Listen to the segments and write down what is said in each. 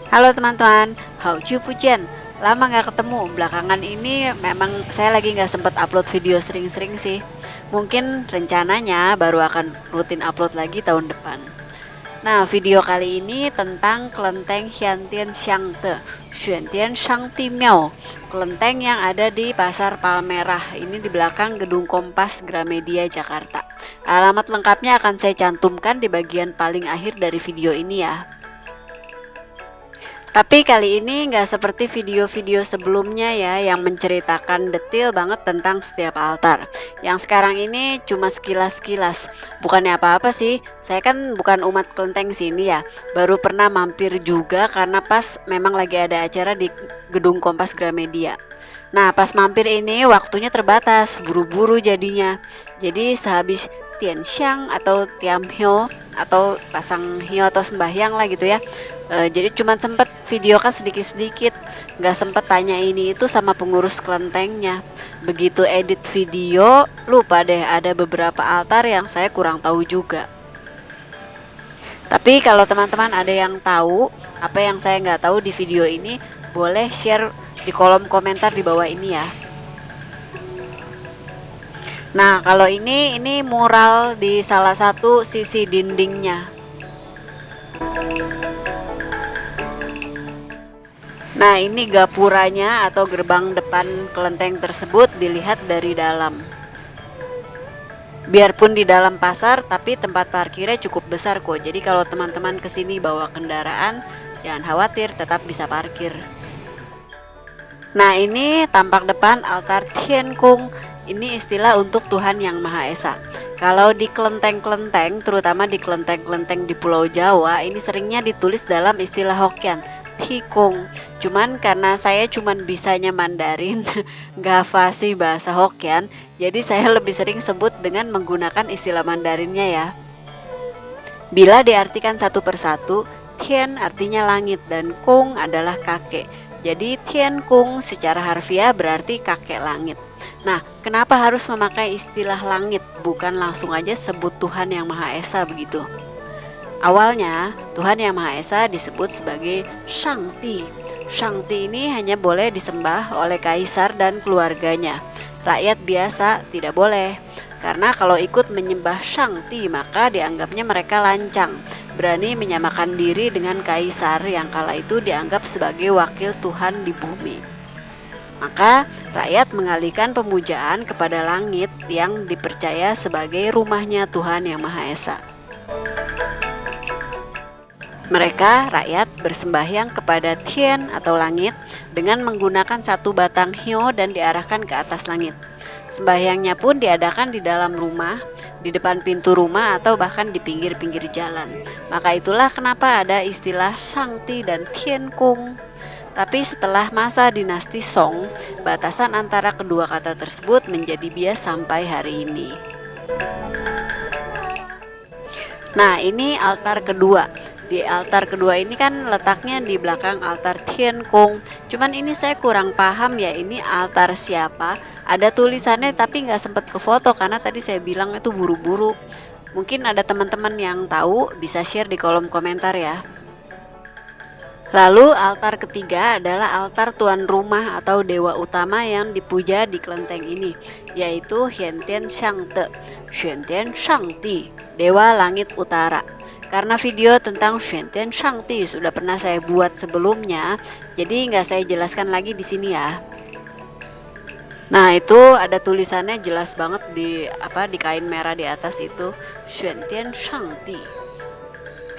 Halo teman-teman, hauju pujian. Lama nggak ketemu. Belakangan ini memang saya lagi nggak sempet upload video sering-sering sih. Mungkin rencananya baru akan rutin upload lagi tahun depan. Nah, video kali ini tentang kelenteng Hiantian Xiangde, Xuantian Shangti Miao. Kelenteng yang ada di Pasar Palmerah. Ini di belakang Gedung Kompas Gramedia Jakarta. Alamat lengkapnya akan saya cantumkan di bagian paling akhir dari video ini ya. Tapi kali ini nggak seperti video-video sebelumnya ya, yang menceritakan detail banget tentang setiap altar. Yang sekarang ini cuma sekilas-sekilas. Bukannya apa-apa sih, saya kan bukan umat kelenteng sini ya. Baru pernah mampir juga karena pas memang lagi ada acara di Gedung Kompas Gramedia. Nah, pas mampir ini waktunya terbatas, buru-buru jadinya. Jadi sehabis tianxiang atau tiamhyo atau pasang hio atau sembahyang lah gitu ya. Jadi cuma sempet videokan sedikit-sedikit, nggak sempet tanya ini itu sama pengurus kelentengnya. Begitu edit video, lupa deh ada beberapa altar yang saya kurang tahu juga. Tapi kalau teman-teman ada yang tahu apa yang saya nggak tahu di video ini, boleh share di kolom komentar di bawah ini ya. Nah, kalau ini mural di salah satu sisi dindingnya. Nah, ini gapuranya atau gerbang depan kelenteng tersebut dilihat dari dalam. Biarpun di dalam pasar, tapi tempat parkirnya cukup besar kok. Jadi kalau teman-teman kesini bawa kendaraan, jangan khawatir, tetap bisa parkir. Nah, ini tampak depan altar Tian Kung. Ini istilah untuk Tuhan Yang Maha Esa. Kalau di kelenteng-kelenteng, terutama di kelenteng-kelenteng di Pulau Jawa, ini seringnya ditulis dalam istilah Hokkien, Tikung. Cuman karena saya cuman bisanya Mandarin, nggak fasih bahasa Hokkien, jadi saya lebih sering sebut dengan menggunakan istilah Mandarinnya ya. Bila diartikan satu persatu, Tian artinya langit dan Kung adalah kakek. Jadi Tian Kung secara harfiah berarti kakek langit. Nah, kenapa harus memakai istilah langit, bukan langsung aja sebut Tuhan Yang Maha Esa begitu? Awalnya, Tuhan Yang Maha Esa disebut sebagai Shangti. Shangti ini hanya boleh disembah oleh kaisar dan keluarganya. Rakyat biasa tidak boleh. Karena kalau ikut menyembah Shangti, maka dianggapnya mereka lancang, berani menyamakan diri dengan kaisar yang kala itu dianggap sebagai wakil Tuhan di bumi. Maka rakyat mengalihkan pemujaan kepada langit yang dipercaya sebagai rumahnya Tuhan Yang Maha Esa. Mereka, rakyat, bersembahyang kepada Tian atau langit dengan menggunakan satu batang hio dan diarahkan ke atas langit. Sembahyangnya pun diadakan di dalam rumah, di depan pintu rumah atau bahkan di pinggir-pinggir jalan. Maka itulah kenapa ada istilah Shangti dan Tian Kung. Tapi setelah masa dinasti Song, batasan antara kedua kata tersebut menjadi bias sampai hari ini. Nah, ini altar kedua. Di altar kedua ini kan letaknya di belakang altar Tian Kung. Cuman ini saya kurang paham ya, ini altar siapa. Ada tulisannya tapi nggak sempat ke foto karena tadi saya bilang itu buru-buru. Mungkin ada teman-teman yang tahu, bisa share di kolom komentar ya. Lalu altar ketiga adalah altar tuan rumah atau dewa utama yang dipuja di kelenteng ini, yaitu Hiantian Xiangde, Xuantian Shangti, dewa langit utara. Karena video tentang Xuantian Shangti sudah pernah saya buat sebelumnya, jadi nggak saya jelaskan lagi di sini ya. Nah, itu ada tulisannya jelas banget di kain merah di atas itu, Xuantian Shangti.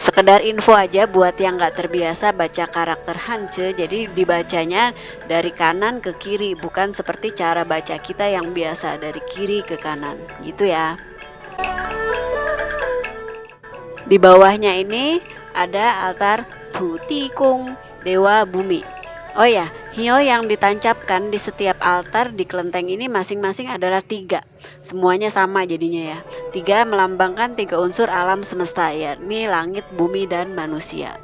Sekedar info aja buat yang nggak terbiasa baca karakter Hanje, jadi dibacanya dari kanan ke kiri, bukan seperti cara baca kita yang biasa dari kiri ke kanan, gitu ya. Di bawahnya ini ada altar Tutikung, dewa bumi. Oh ya, hio yang ditancapkan di setiap altar di kelenteng ini masing-masing adalah 3. Semuanya sama jadinya ya. 3 melambangkan 3 unsur alam semesta, yakni langit, bumi, dan manusia.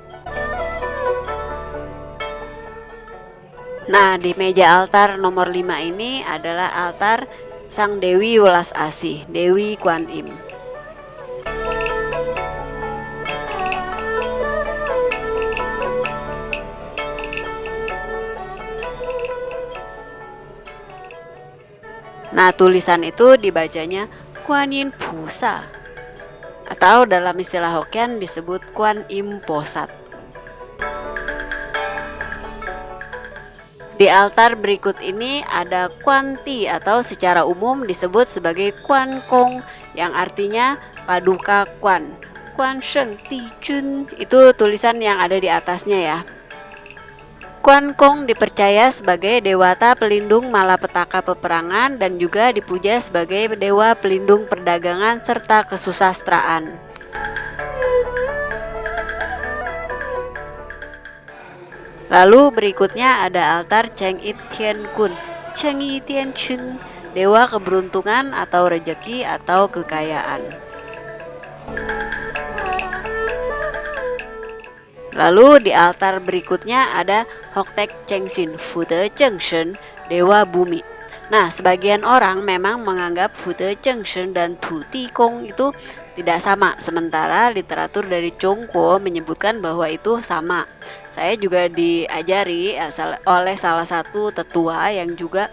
Nah, di meja altar nomor 5 ini adalah altar Sang Dewi Welas Asih, Dewi Kuan Im. Nah, tulisan itu dibacanya Kuan Yin Pusa, atau dalam istilah Hokkien disebut Kuan Im Posat. Di altar berikut ini ada Kuan Ti, atau secara umum disebut sebagai Kuan Kong, yang artinya paduka Kuan. Kuan Sheng Ti Jun, itu tulisan yang ada di atasnya ya. Kuan Kong dipercaya sebagai dewata pelindung malapetaka peperangan dan juga dipuja sebagai dewa pelindung perdagangan serta kesusastraan. Lalu berikutnya ada altar Cheng It Tien Kun, Cheng It Tien Chun, dewa keberuntungan atau rejeki atau kekayaan. Lalu di altar berikutnya ada Hoktek Cheng Sin Fute Cheng Shen, dewa bumi. Nah, sebagian orang memang menganggap Fute Cheng Shen dan Tu Ti Kong itu tidak sama, sementara literatur dari Chongguo menyebutkan bahwa itu sama. Saya juga diajari oleh salah satu tetua yang juga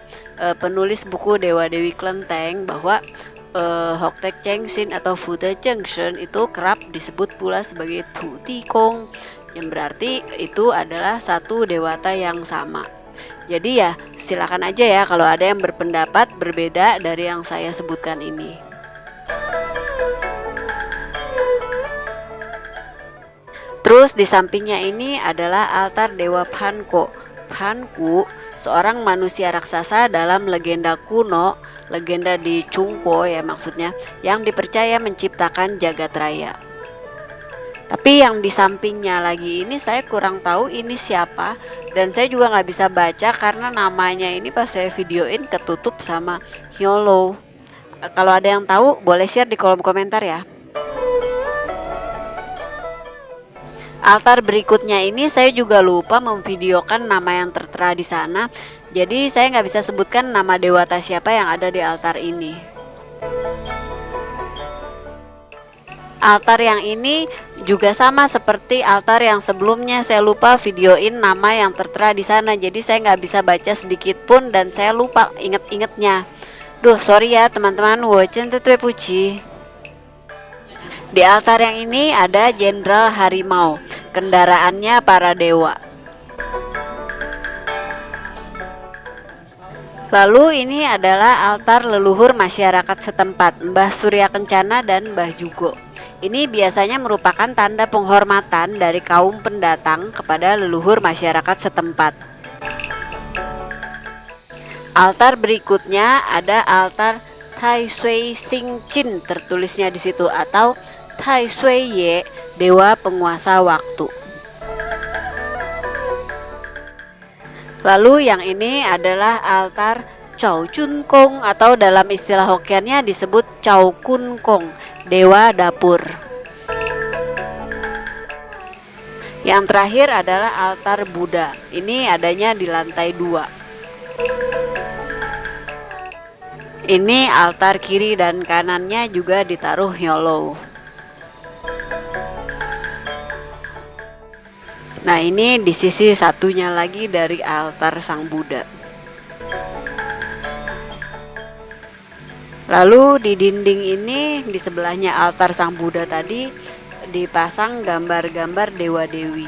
penulis buku Dewa Dewi Klenteng bahwa Hoktek Cheng Sin atau Fute Cheng Shen itu kerap disebut pula sebagai Tu Ti Kong, yang berarti itu adalah satu dewata yang sama. Jadi ya silakan aja ya kalau ada yang berpendapat berbeda dari yang saya sebutkan ini. Terus di sampingnya ini adalah altar Dewa Panko. Panku, seorang manusia raksasa dalam legenda kuno, legenda di Chongguo ya maksudnya, yang dipercaya menciptakan jagat raya. Tapi yang di sampingnya lagi ini saya kurang tahu ini siapa, dan saya juga nggak bisa baca karena namanya ini pas saya videoin ketutup sama Hyolo. Kalau ada yang tahu boleh share di kolom komentar ya. Altar berikutnya ini saya juga lupa memvideokan nama yang tertera di sana, jadi saya nggak bisa sebutkan nama dewata siapa yang ada di altar ini. Altar yang ini juga sama seperti altar yang sebelumnya, saya lupa videoin nama yang tertera di sana, jadi saya nggak bisa baca sedikit pun dan saya lupa inget-ingetnya. Duh, sorry ya teman-teman, wochen tetue puji. Di altar yang ini ada Jenderal Harimau, kendaraannya para dewa. Lalu ini adalah altar leluhur masyarakat setempat, Mbah Surya Kencana dan Mbah Jugo. Ini biasanya merupakan tanda penghormatan dari kaum pendatang kepada leluhur masyarakat setempat. Altar berikutnya ada altar Tai Sui Sing Chin, tertulisnya di situ, atau Tai Sui Ye, dewa penguasa waktu. Lalu yang ini adalah altar Chao Chun Kong, atau dalam istilah Hokkiennya disebut Chao Kun Kong, dewa dapur. Yang terakhir adalah altar Buddha. Ini adanya di lantai 2. Ini altar kiri dan kanannya juga ditaruh Hyolo. Nah, ini di sisi satunya lagi dari altar Sang Buddha. Lalu di dinding ini di sebelahnya altar Sang Buddha tadi dipasang gambar-gambar dewa-dewi.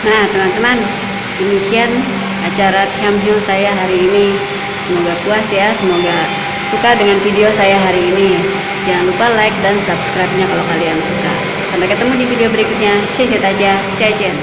Nah teman-teman, demikian acara Tiamhiu saya hari ini. Semoga puas ya, semoga suka dengan video saya hari ini. Jangan lupa like dan subscribe-nya kalau kalian suka. Sampai ketemu di video berikutnya. Xie xie daja, zaijian.